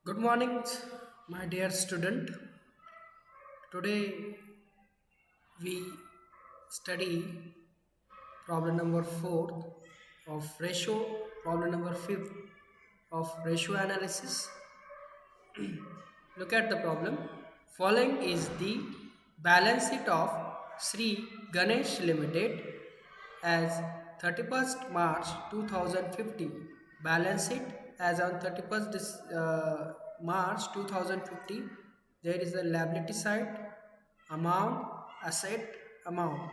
Good morning, my dear student. Today we study problem number 4 of ratio, problem number 5 of ratio analysis. Look at the problem. Following is the balance sheet of Sri Ganesh Limited as 31st March 2050. Balance sheet as on 31st March 2050. There is a liability side, amount, asset, amount.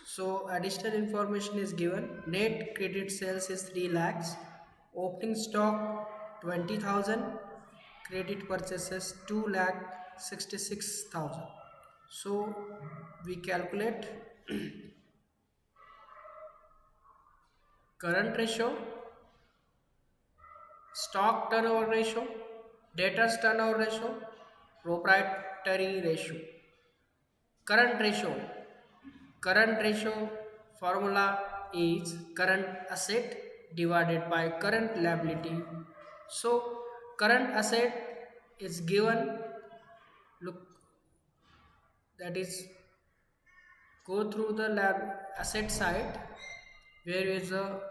So additional information is given. Net credit sales is 3 lakhs. Opening stock 20,000. Credit purchases 2 lakh 66,000. So we calculate current ratio, stock turnover ratio, debtors turnover ratio, proprietary ratio. Current ratio. Current ratio formula is current asset divided by current liability. So current asset is given. Look, that is, go through the asset side where is a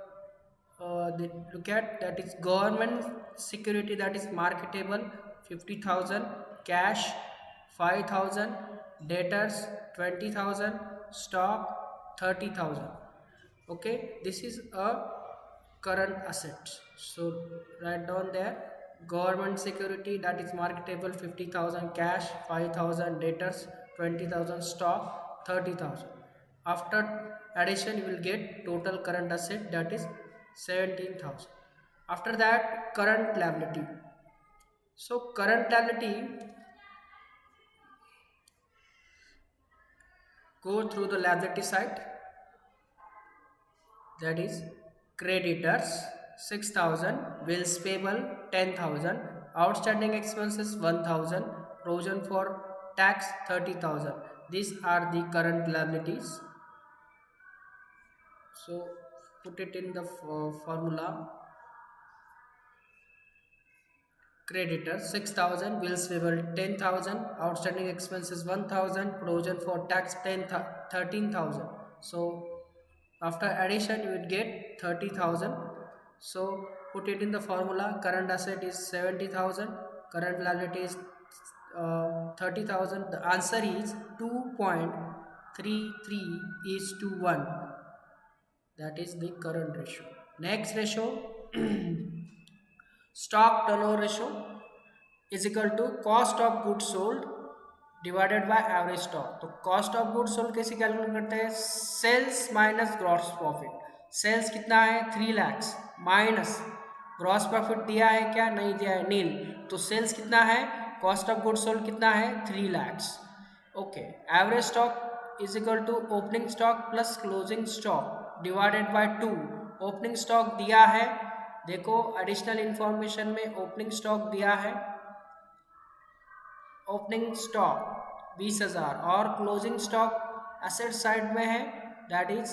look at, that is government security, that is marketable 50,000, cash 5,000, debtors 20,000, stock 30,000. Okay, this is a current asset. So write down there, government security, that is marketable 50,000, cash 5,000, debtors 20,000, stock 30,000. After addition you will get total current asset, that is 17,000. After that, current liability. So current liability, go through the liability side, that is creditors 6,000, bills payable 10,000, outstanding expenses 1,000, provision for tax 30,000. These are the current liabilities. So put it in the formula. Creditors 6,000, bills payable 10,000, outstanding expenses 1,000, provision for tax 13,000. So after addition you would get 30,000. So put it in the formula. Current asset is 70,000, current liability is 30,000. The answer is 2.33 is to 1. That is the current ratio. Next ratio, stock turnover ratio is equal to cost of goods sold divided by average stock. तो cost of goods sold कैसे calculate करते हैं? Sales minus gross profit. Sales कितना है? 3 lakhs minus gross profit दिया है क्या? नहीं दिया है, नील. तो सेल्स कितना है? कॉस्ट ऑफ गुड्स सोल्ड कितना है? 3 lakhs. Okay, average stock is equal to opening stock plus closing stock divided by 2. Opening stock दिया है, देखो एडिशनल इंफॉर्मेशन में ओपनिंग स्टॉक दिया है, ओपनिंग स्टॉक 20,000 और क्लोजिंग स्टॉक एसेट साइड में है, दैट इज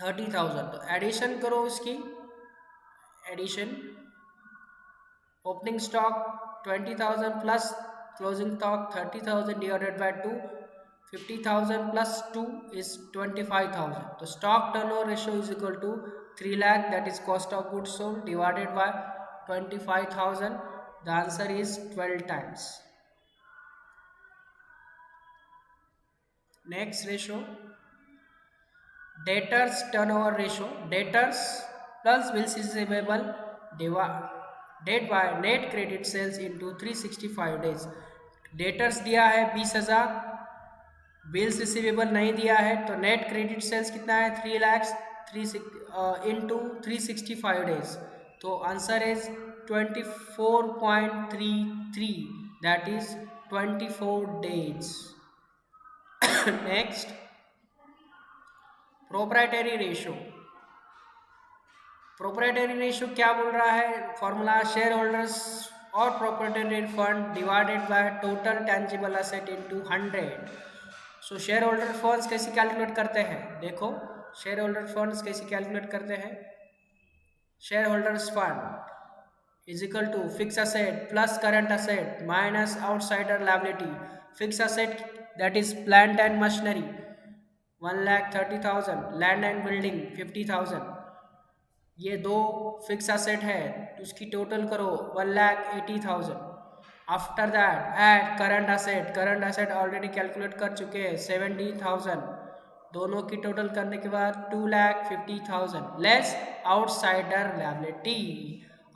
30,000. तो एडिशन करो इसकी. Addition, opening stock 20,000 plus closing stock 30,000 divided by 2. 50,000 plus 2 is 25,000. तो stock turnover ratio is equal to 3 lakh, that is cost of goods sold, divided by 25,000. The answer is 12 times. Next ratio, debtors turnover ratio. Debtors plus bills receivable divided by net credit sales into 365 days. Debtors दिया है 20,000, bills receivable नहीं दिया है, तो net credit sales कितना है? 3 lakhs into 365 days. तो answer is 24.33, that is 24 days. Next, proprietary ratio. Proprietary ratio क्या बोल रहा है? फॉर्मूला शेयर होल्डर्स और proprietary fund divided by total tangible asset into 100. So share holder funds कैसे कैलकुलेट करते हैं? देखो, शेयर होल्डर फंड्स कैसे कैलकुलेट करते हैं. Share holders fund is equal to fixed asset plus current asset minus outsider liability. Fixed asset, that is plant and machinery, 1,30,000, land and building 50,000। ये दो fix asset है तो उसकी टोटल करो 1,80,000। After that add current asset already calculate कर चुके हैं 70,000। दोनों की टोटल करने के बाद 2,50,000 less outsider liability.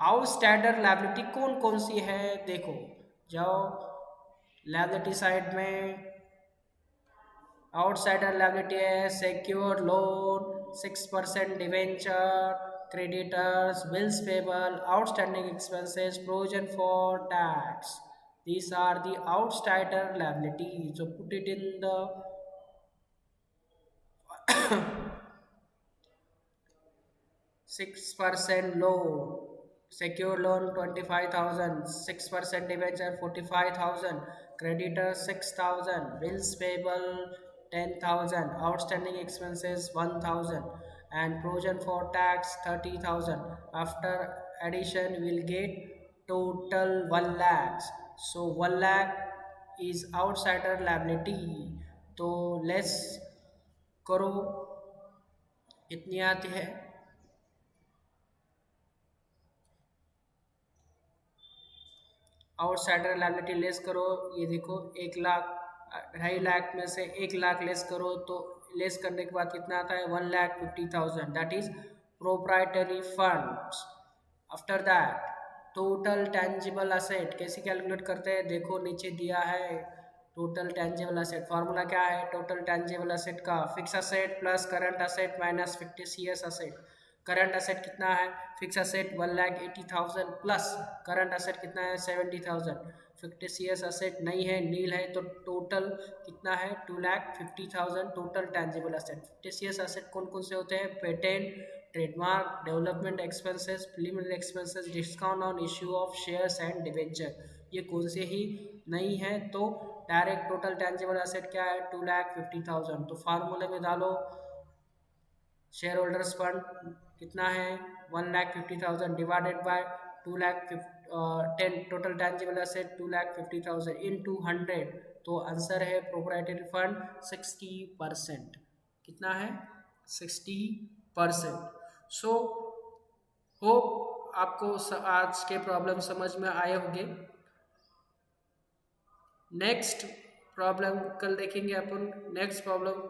Outsider liability कौन कौन सी है देखो, जाओ लायबिलिटी साइड में। आउटसाइडर लायबिलिटी है secure loan, 6% debenture, creditors, bills payable, outstanding expenses, provision for tax. These are the outsider liability. So put it in the 6% loan, secure loan 25,000, 6% debenture 45,000, creditor 6,000, bills payable 10,000, outstanding expenses 1,000, and provision for tax 30,000. After addition, we'll get total 1 lakh. So 1 lakh is outsider liability. तो less करो, कितनी आती है? Outsider liability less करो, ये देखो 1 लाख, 2.5 लाख में से 1 लाख लेस करो तो लेस करने के बाद कितना आता है 1,50,000, that is proprietary funds. After that total tangible asset कैसे कैलकुलेट करते हैं देखो, नीचे दिया है टोटल टेंजिबल असेट। फार्मूला क्या है टोटल टेंजिबल असेट का? Fix asset plus current asset minus fictitious asset. Current asset कितना है? Fix asset 1,80,000 plus current asset कितना है 70,000। फिक्टिशियस असेट नहीं है, नील है, तो टोटल कितना है 2,50,000 total tangible asset. Fictitious asset कौन कौन से होते हैं? Patent, trademark, development expenses, preliminary expenses, discount on issue of shares and debenture, ये कौन से ही नहीं है। तो डायरेक्ट टोटल टेंजिबल असेट क्या है 2,50,000। तो फार्मूले में डालो, शेयर होल्डर्स फंड कितना है 1,50,000 divided by 2,10 total tangible asset 2,50,000 इन 200। तो आंसर है प्रोप्राइटरी फंड 60%। कितना है 60%। सो होप आपको आज के प्रॉब्लम समझ में आए होंगे। नेक्स्ट प्रॉब्लम कल देखेंगे अपन। Next problem,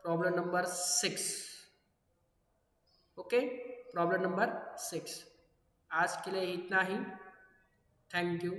problem number 6। Okay, problem number 6। आज के लिए इतना ही। Thank you.